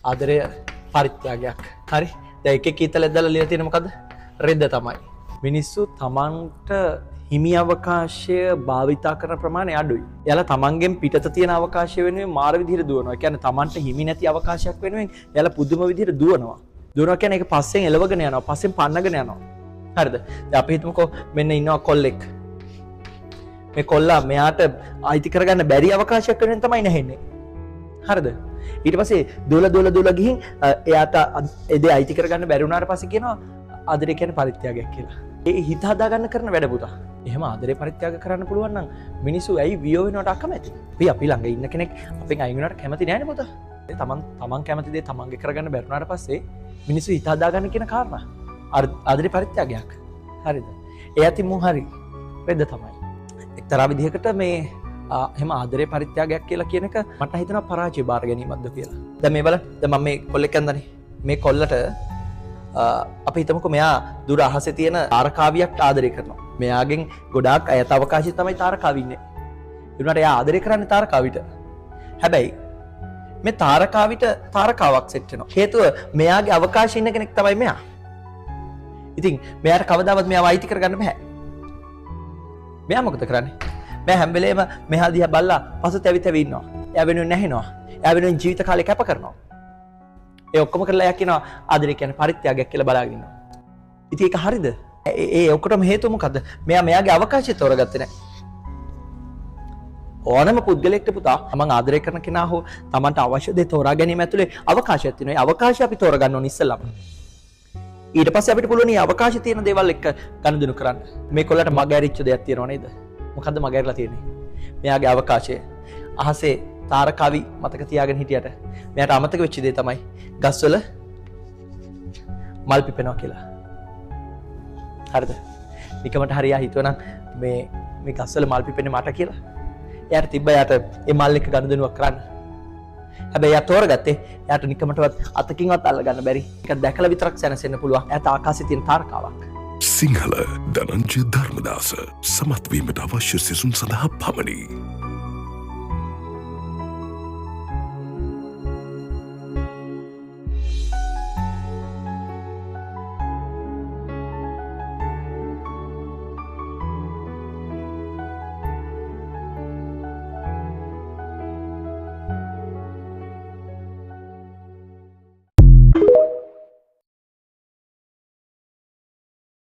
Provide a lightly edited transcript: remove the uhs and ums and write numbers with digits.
ආදරය පරිත්‍යාගයක්. හරි. දැන් එකේ කීතලෙක් දාලා ලියලා තියෙන මොකද්ද? රෙද්ද තමයි. මිනිස්සු තමන්ට හිමි අවකාශය භාවිතා කරන ප්‍රමාණය අඩුයි. එයාලා තමන්ගෙන් පිටත තියෙන අවකාශය වෙනුවෙන් මාර විදිහට දුවනවා. ඒ කියන්නේ තමන්ට හිමි නැති අවකාශයක් වෙනුවෙන් එයාලා පුදුම විදිහට දුවනවා. දුවනවා කියන්නේ ඒක පස්සෙන් එලවගෙන යනවා. පස්සෙන් පන්නගෙන යනවා. හරිද? දැන් අපි හිතමුකෝ මෙන්න ඉන්නවා කොල්ලෙක්. මේ කොල්ලා මෙයාට අයිති කරගන්න බැරි අවකාශයක් වෙනුවෙන් තමයි නැහෙන්නේ. හරිද? ඊට පස්සේ දුවලා ගිහින් එයාට ඒ අයිති කරගන්න බැරි වුණාට පස්සේ කියනවා ආදරය කියන්නේ පරිත්‍යාගයක් කියලා. ඒ හිත හදාගන්න කරන වැඩ පුතා. එහෙම ආදරේ පරිත්‍යාග කරන්න පුළුවන් නම් මිනිස්සු ඇයි වියෝ වෙනවට අකමැති? අපි ළඟ ඉන්න කෙනෙක් අපෙන් අයින් වුණාට කැමති නෑනේ පුතා. තමන් කැමති දේ තමන්ගේ කරගන්න බැරි වුණාට පස්සේ මිනිස්සු හිත හදාගන්න කියන කාරණා. ආදරේ පරිත්‍යාගයක්. හරිද? ඒ අතින් මු හරි. වෙද්ද තමයි. එක්තරා විදිහකට මේ එහෙම ආදරේ පරිත්‍යාගයක් කියලා කියන එක මට හිතෙනවා පරාජය බාර ගැනීමක්ද කියලා. දැන් මේ බලන්න. දැන් මම මේ කොල්ලෙක් යන්දනේ. මේ කොල්ලට අපි හිතමුකෝ මෙයා දුර අහසේ තියෙන තාරකාවියක් ආදරය කරනවා. මෙයාගෙන් ගොඩාක් අයත අවකාශය තමයි තාරකාවි ඉන්නේ. ඒ වුණාට එයා ආදරය කරන්නේ තාරකාවිට. හැබැයි මේ තාරකාවිට තාරකාවක් සෙට් වෙනවා. හේතුව මෙයාගේ අවකාශයේ ඉන්න කෙනෙක් තමයි මෙයා. ඉතින් මෙයාට කවදාවත් මෙයාව අයිති කරගන්න බෑ. මෙයා මොකද කරන්නේ? මෙයා හැම වෙලේම මෙහා දිහා බල්ලා පසු තැවි ඉන්නවා. එයා වෙනුවෙන් නැහෙනවා. එයා වෙනුවෙන් ජීවිත කාලය කැප කරනවා. ඒ ඔක්කොම කරලා එයා කියනවා ආදරය කියන්නේ පරිත්‍යාගයක් කියලා බලාගෙන ඉන්නවා. ඉතින් ඒක හරිද? ඒ ඔක්කොටම හේතුව මොකද්ද? මෙයා මෙයාගේ අවකාශය තෝරගත්තේ නැහැ. ඕනම පුද්ගලයෙක්ට පුතා තමන් ආදරය කරන කෙනා හෝ තමන්ට අවශ්‍ය දේ තෝරා ගැනීම ඇතුලේ අවකාශයක් තියෙනවා. ඒ අවකාශය අපි තෝරගන්න ඕනේ ඉස්සෙල්ලාම. ඊට පස්සේ අපිට පුළුවන් මේ අවකාශයේ තියෙන දේවල් එක්ක ගනුදෙනු කරන්න. මේ කොල්ලට මග ඇරිච්ච දෙයක් තියෙනව නේද? මොකද්ද මග ඇරලා තියෙන්නේ? මෙයාගේ අවකාශය. අහසේ තාරකාවි මතක තියාගෙන හිටියට මෙයාට අමතක වෙච්ච දේ තමයි ගස්වල මල් පිපෙනවා කියලා. හරිද? නිකමට හරියා හිතුවනම් මේ ගස්වල මල් පිපෙන්නේ මට කියලා. එයාට තිබ්බ යාට ඒ මල් එක ගනුදෙනුවක් කරන්න. හැබැයි එයා තෝරගත්තේ එයාට නිකමටවත් අතකින්වත් අල්ලගන්න බැරි. ඒක දැකලා විතරක් සැනසෙන්න පුළුවන්. එයාට ආකාශයේ තියෙන තාරකාවක්. සිංහල ධනංජය ධර්මදාස සමත් වීමට අවශ්‍ය සිසුන් සඳහා පමණි.